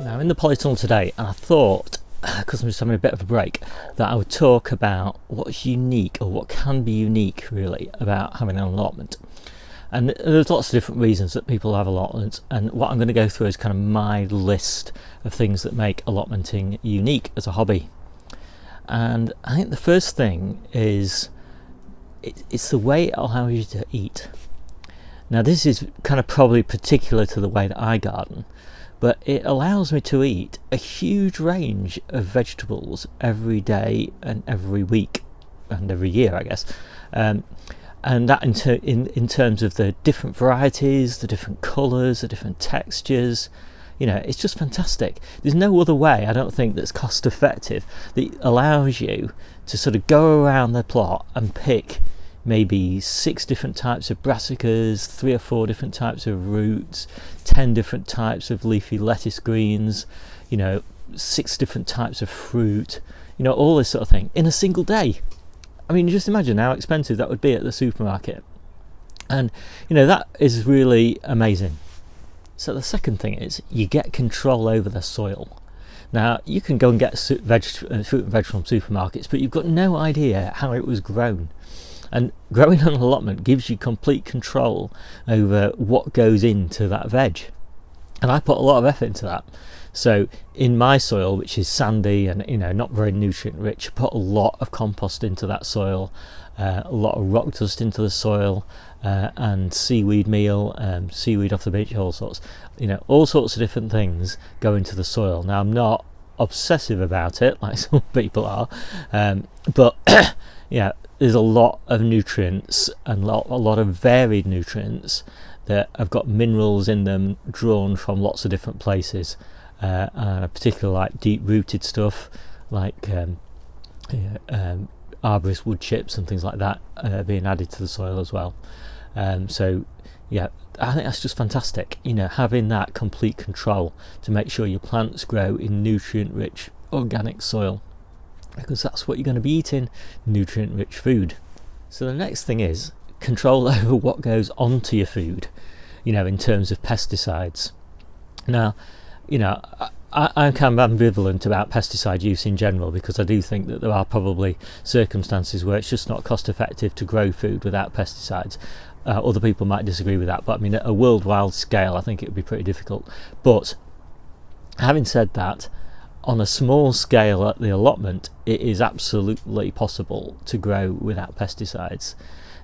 Now, in the polytunnel today, and I thought, because I'm just having a bit of a break, that I would talk about what's unique, or what can be unique really, about having an allotment. And there's lots of different reasons that people have allotments, and what I'm going to go through is kind of my list of things that make allotmenting unique as a hobby. And I think the first thing is it's the way it allows you to eat. Now, this is kind of probably particular to the way that I garden, but it allows me to eat a huge range of vegetables every day and every week and every year, I guess. And that in terms of the different varieties, the different colours, the different textures, you know, it's just fantastic. There's no other way, I don't think, that's cost effective that allows you to sort of go around the plot and pick maybe 6 different types of brassicas, 3 or 4 different types of roots, 10 different types of leafy lettuce greens, you know, 6 different types of fruit, you know, all this sort of thing in a single day. I mean, just imagine how expensive that would be at the supermarket. And, you know, that is really amazing. So the second thing is you get control over the soil. Now, you can go and get fruit and veg from supermarkets, but you've got no idea how it was grown. And growing an allotment gives you complete control over what goes into that veg. And I put a lot of effort into that. So in my soil, which is sandy and, you know, not very nutrient rich, I put a lot of compost into that soil, a lot of rock dust into the soil, and seaweed meal, seaweed off the beach, all sorts, you know, all sorts of different things go into the soil. Now, I'm not obsessive about it like some people are, but yeah, there's a lot of nutrients and a lot of varied nutrients that have got minerals in them drawn from lots of different places. And I particularly like deep-rooted stuff like arborist wood chips and things like that being added to the soil as well. So yeah, I think that's just fantastic, you know, having that complete control to make sure your plants grow in nutrient-rich organic soil, because that's what you're going to be eating, nutrient-rich food. So the next thing is control over what goes onto your food, you know, in terms of pesticides. Now, you know, I'm kind of ambivalent about pesticide use in general, because I do think that there are probably circumstances where it's just not cost effective to grow food without pesticides. Other people might disagree with that, but I mean, at a worldwide scale, I think it would be pretty difficult. But having said that, on a small scale at the allotment, it is absolutely possible to grow without pesticides.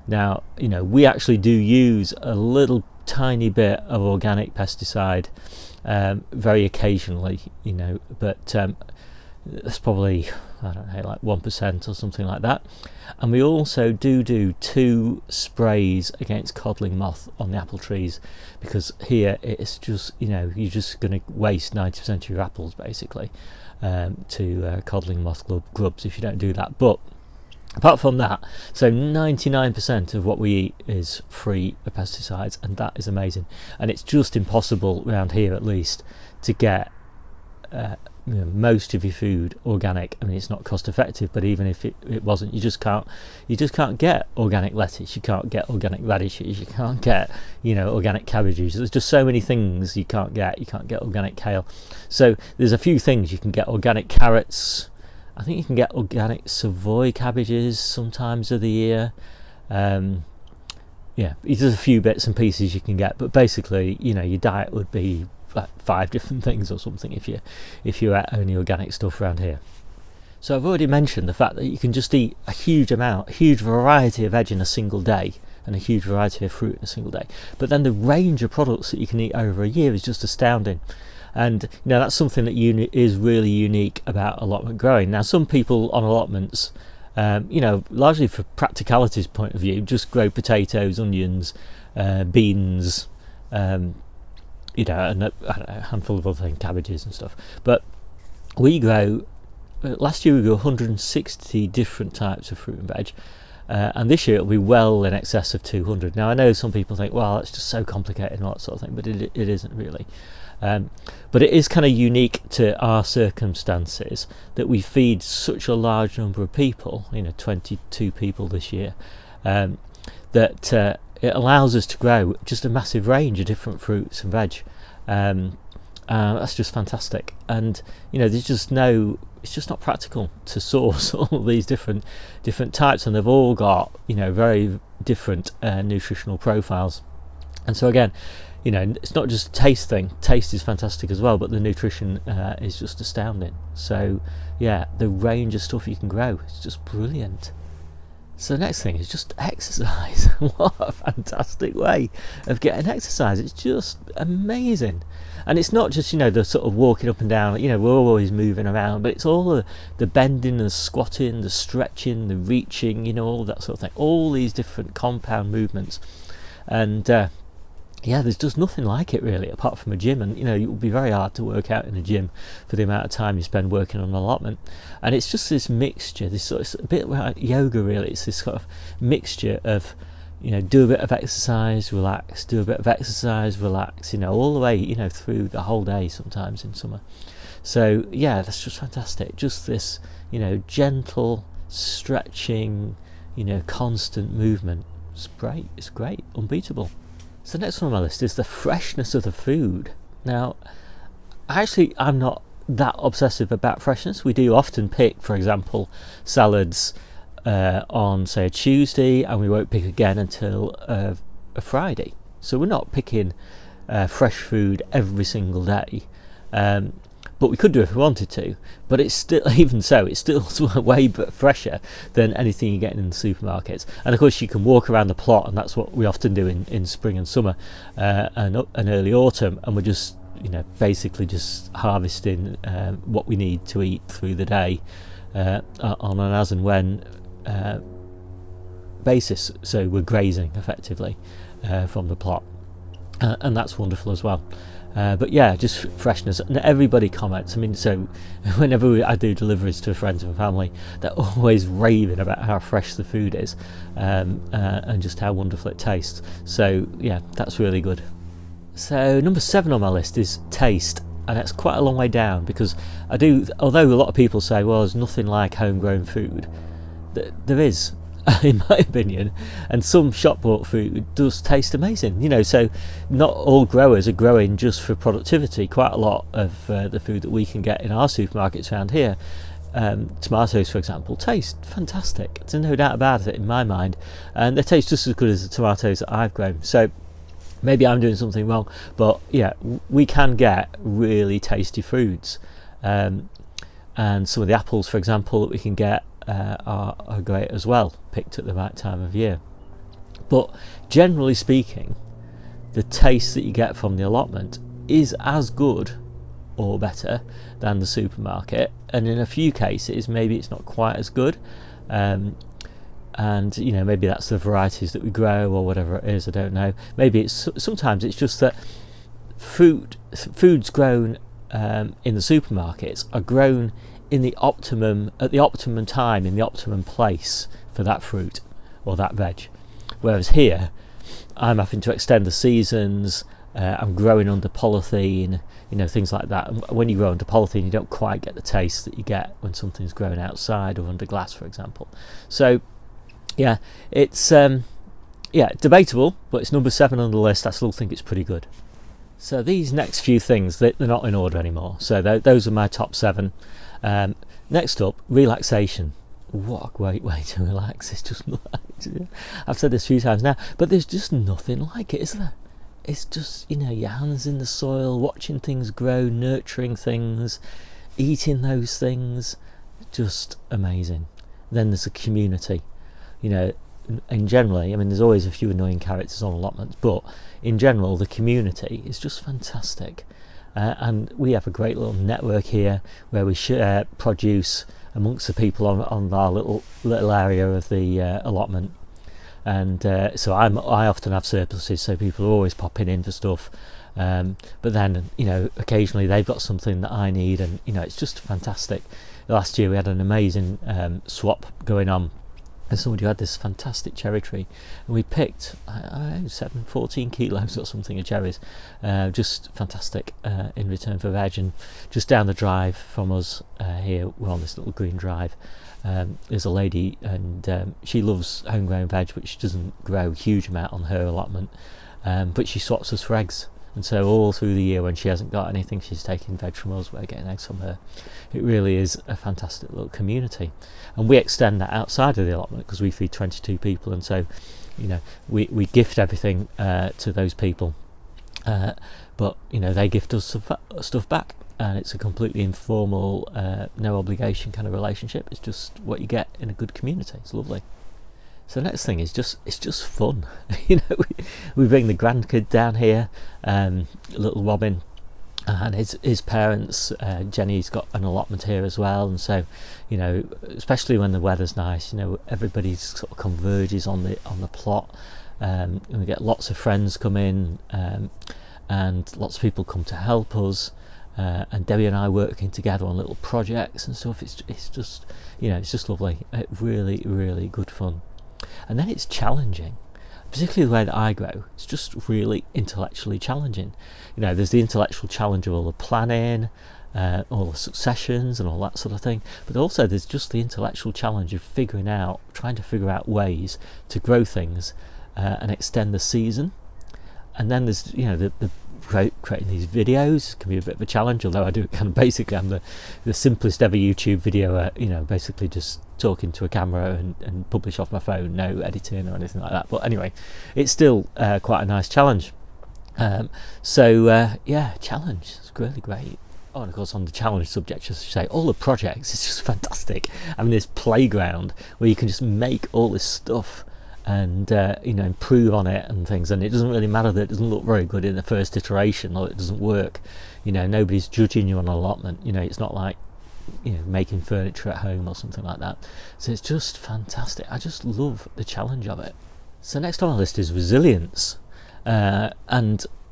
Now, you know, we actually do use a little tiny bit of organic pesticide very occasionally, you know, but that's probably, I don't know, like 1% or something like that. And we also do 2 sprays against codling moth on the apple trees, because here it's just, you know, you're just going to waste 90% of your apples basically to codling moth grubs if you don't do that. But apart from that, so 99% of what we eat is free of pesticides, and that is amazing. And it's just impossible around here, at least, to get you know, most of your food organic. I mean, it's not cost effective, but even if it wasn't, you just can't get organic lettuce, you can't get organic radishes, you can't get, you know, organic cabbages. There's just so many things you can't get. You can't get organic kale. So there's a few things you can get: organic carrots. I think you can get organic Savoy cabbages sometimes of the year. Yeah, there's a few bits and pieces you can get, but basically, you know, your diet would be like 5 different things or something if you ate only organic stuff around here. So I've already mentioned the fact that you can just eat a huge variety of veg in a single day, and a huge variety of fruit in a single day. But then the range of products that you can eat over a year is just astounding. And, you know, that's something that is really unique about allotment growing. Now, some people on allotments, you know, largely for practicality's point of view, just grow potatoes, onions, beans, you know, and a handful of other things, cabbages and stuff. But we grow, last year we grew 160 different types of fruit and veg, and this year it'll be well in excess of 200. Now, I know some people think, well, it's just so complicated and all that sort of thing, but it isn't really. But it is kind of unique to our circumstances that we feed such a large number of people, you know, 22 people this year, that it allows us to grow just a massive range of different fruits and veg. That's just fantastic. And there's just it's just not practical to source all these different types, and they've all got very different nutritional profiles. And so again, it's not just a taste thing. Taste is fantastic as well, but the nutrition is just astounding. So yeah, the range of stuff you can grow is just brilliant. So the next thing is just exercise. What a fantastic way of getting exercise. It's just amazing. And it's not just, the sort of walking up and down, we're always moving around, but it's all the bending, the squatting, the stretching, the reaching, all that sort of thing. All these different compound movements. And there's just nothing like it really, apart from a gym. And it would be very hard to work out in a gym for the amount of time you spend working on an allotment. And it's just this mixture, it's a bit like yoga really. It's this sort of mixture of do a bit of exercise, relax, do a bit of exercise, relax, all the way through the whole day sometimes in summer. So yeah, that's just fantastic. Just this gentle stretching, constant movement. It's great, unbeatable. So the next one on my list is the freshness of the food. Now, I'm not that obsessive about freshness. We do often pick, for example, salads on, say, a Tuesday, and we won't pick again until a Friday. So we're not picking fresh food every single day. But we could do if we wanted to. But it's still, even so, it's still way fresher than anything you're getting in the supermarkets. And of course, you can walk around the plot, and that's what we often do in spring and summer and early autumn. And we're just, basically just harvesting what we need to eat through the day on an as and when basis. So we're grazing effectively from the plot, and that's wonderful as well. But yeah, just freshness. And everybody comments. I mean, so whenever I do deliveries to friends and family, they're always raving about how fresh the food is, and just how wonderful it tastes. So yeah, that's really good. So number 7 on my list is taste, and that's quite a long way down, because although a lot of people say, well, there's nothing like homegrown food, there is, in my opinion, and some shop bought food does taste amazing. So not all growers are growing just for productivity. Quite a lot of the food that we can get in our supermarkets around here, tomatoes for example, taste fantastic. There's no doubt about it in my mind, and they taste just as good as the tomatoes that I've grown. So maybe I'm doing something wrong, but yeah, we can get really tasty foods, and some of the apples, for example, that we can get are great as well, picked at the right time of year. But generally speaking, the taste that you get from the allotment is as good or better than the supermarket, and in a few cases maybe it's not quite as good, and maybe that's the varieties that we grow or whatever it is. I don't know. Maybe sometimes it's just that foods grown in the supermarkets are grown at the optimum time, in the optimum place for that fruit or that veg, whereas here I'm having to extend the seasons. I'm growing under polythene, things like that. And when you grow under polythene, you don't quite get the taste that you get when something's grown outside or under glass, for example. So yeah, it's debatable, but it's number 7 on the list. I still think it's pretty good. So these next few things, they're not in order anymore. So those are my top 7. Next up, relaxation. What a great way to relax. It's just, I've said this a few times now, but there's just nothing like it, is there? It's just, your hands in the soil, watching things grow, nurturing things, eating those things. Just amazing. Then there's the community. In generally, there's always a few annoying characters on allotments, but in general, the community is just fantastic. And we have a great little network here where we share produce amongst the people on our little area of the allotment. And so I often have surpluses, so people are always popping in for stuff. But then, occasionally they've got something that I need, and it's just fantastic. Last year we had an amazing swap going on. And somebody had this fantastic cherry tree, and we picked 14 kilos or something of cherries, just fantastic in return for veg. And just down the drive from us here, we're on this little green drive, there's a lady, and she loves homegrown veg, which doesn't grow a huge amount on her allotment, but she swaps us for eggs. And so all through the year when she hasn't got anything, she's taking veg from us, we're getting eggs from her. It really is a fantastic little community. And we extend that outside of the allotment because we feed 22 people, and so we gift everything to those people, but they gift us stuff back, and it's a completely informal, no obligation kind of relationship. It's just what you get in a good community. It's lovely. So the next thing is it's just fun. We bring the grandkid down here, little Robin, and his parents. Jennie's got an allotment here as well, and so especially when the weather's nice, everybody sort of converges on the plot, and we get lots of friends come in, and lots of people come to help us, and Debbie and I working together on little projects and stuff. It's just it's just lovely. Really, really good fun. And then it's challenging, particularly the way that I grow. It's just really intellectually challenging. There's the intellectual challenge of all the planning, all the successions and all that sort of thing, but also there's just the intellectual challenge of trying to figure out ways to grow things and extend the season. And then there's the creating these videos can be a bit of a challenge, although I do it kind of basically. I'm the simplest ever YouTube video, basically just talking to a camera and publish off my phone, no editing or anything like that. But anyway, it's still quite a nice challenge. Challenge, it's really great. Oh, and of course on the challenge subject, just to say, all the projects, it's just fantastic. I mean, this playground where you can just make all this stuff and improve on it and things, and it doesn't really matter that it doesn't look very good in the first iteration or it doesn't work. Nobody's judging you on an allotment. It's not like making furniture at home or something like that. So it's just fantastic. I just love the challenge of it. So next on our list is resilience, and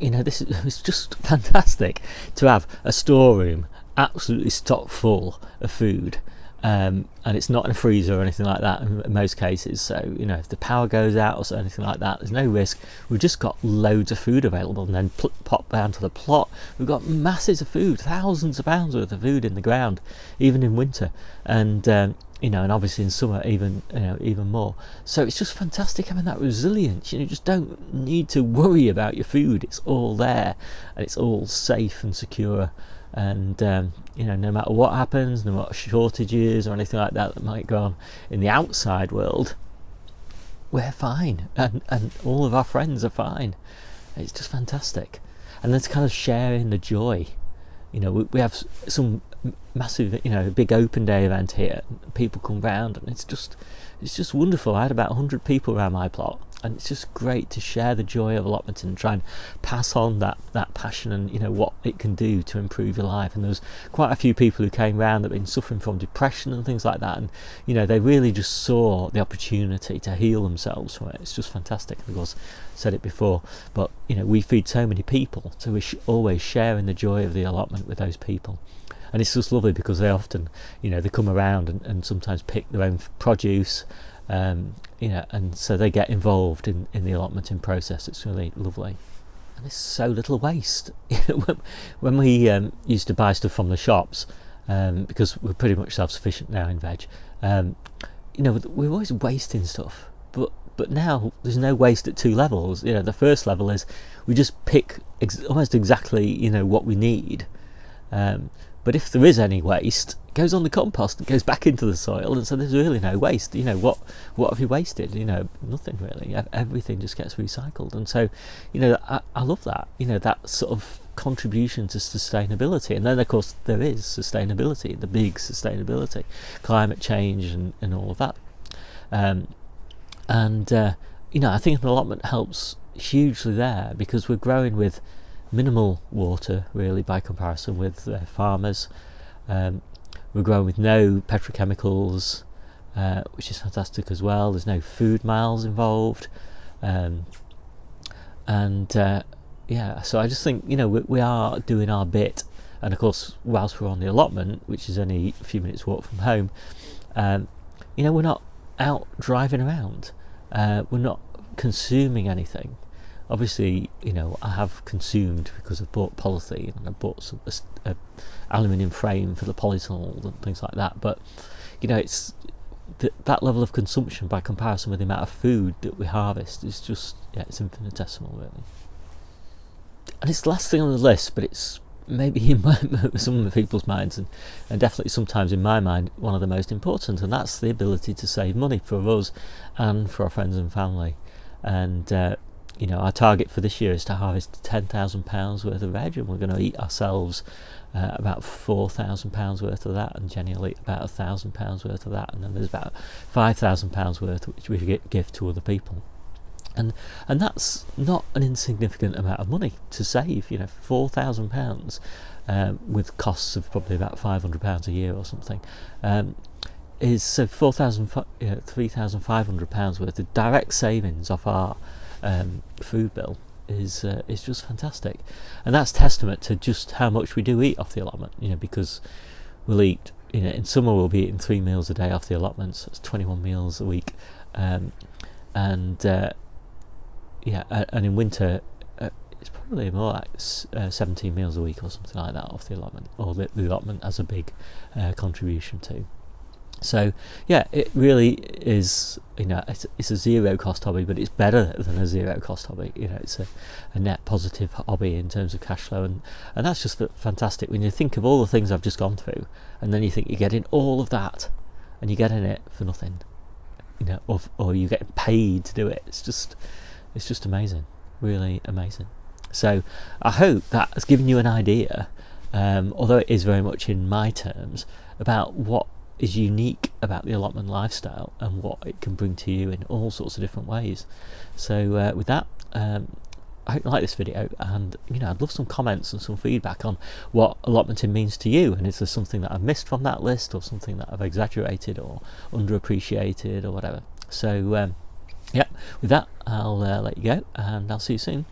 it's just fantastic to have a storeroom absolutely stocked full of food. And it's not in a freezer or anything like that in most cases, so if the power goes out or anything like that, there's no risk. We've just got loads of food available, and then pop down to the plot, we've got masses of food, thousands of pounds worth of food in the ground, even in winter, and and obviously in summer even more. So it's just fantastic having that resilience. You just don't need to worry about your food. It's all there and it's all safe and secure. And no matter what happens, no matter shortages or anything like that might go on in the outside world, we're fine, and all of our friends are fine. It's just fantastic. And then to kind of sharing the joy. We have some massive, big open day event here. People come round, and it's just wonderful. I had about 100 people around my plot, and it's just great to share the joy of allotment and try and pass on that passion and what it can do to improve your life. And there was quite a few people who came round that had been suffering from depression and things like that, and they really just saw the opportunity to heal themselves from it. It's just fantastic. Of course, I said it before, but we feed so many people, so we're always sharing the joy of the allotment with those people. And it's just lovely because they often they come around and sometimes pick their own produce, and so they get involved in the allotmenting process. It's really lovely. And there's so little waste. When we used to buy stuff from the shops, because we're pretty much self-sufficient now in veg, we're always wasting stuff, but now there's no waste at two levels. The first level is we just pick almost exactly what we need, but if there is any waste, it goes on the compost and goes back into the soil, and so there's really no waste. What have you wasted? Nothing really. Everything just gets recycled, and so I love that. That sort of contribution to sustainability. And then of course there is sustainability, the big sustainability, climate change and all of that. I think an allotment helps hugely there, because we're growing with minimal water really by comparison with farmers. We're growing with no petrochemicals, which is fantastic as well. There's no food miles involved, so I just think we are doing our bit. And of course, whilst we're on the allotment, which is only a few minutes walk from home, we're not out driving around, we're not consuming anything. Obviously, I have consumed because I've bought polythene and I bought some aluminium frame for the polytunnel and things like that. But it's that level of consumption by comparison with the amount of food that we harvest is just it's infinitesimal really. And it's the last thing on the list, but it's maybe in some of the people's minds, and definitely sometimes in my mind, one of the most important, and that's the ability to save money for us and for our friends and family. And our target for this year is to harvest £10,000 worth of veg, and we're going to eat ourselves about £4,000 worth of that, and Jennie will eat about £1,000 worth of that, and then there's about £5,000 worth which we give to other people. And that's not an insignificant amount of money to save. £4,000 with costs of probably about £500 a year or something, is so £3,500 worth of direct savings off our food bill is just fantastic. And that's testament to just how much we do eat off the allotment. Because we'll eat, in summer we'll be eating 3 meals a day off the allotments. That's 21 meals a week, and in winter it's probably more like 17 meals a week or something like that off the allotment, or the allotment has a big contribution to. So it really is, it's a zero cost hobby, but it's better than a zero cost hobby. It's a net positive hobby in terms of cash flow, and that's just fantastic when you think of all the things I've just gone through, and then you think you're getting all of that and you're getting it for nothing, or you're getting paid to do it. It's just amazing, really amazing. So I hope that has given you an idea, although it is very much in my terms, about what is unique about the allotment lifestyle and what it can bring to you in all sorts of different ways. So with that, I hope you like this video, and I'd love some comments and some feedback on what allotmenting means to you, and is there something that I've missed from that list, or something that I've exaggerated or underappreciated or whatever. So with that, I'll let you go, and I'll see you soon.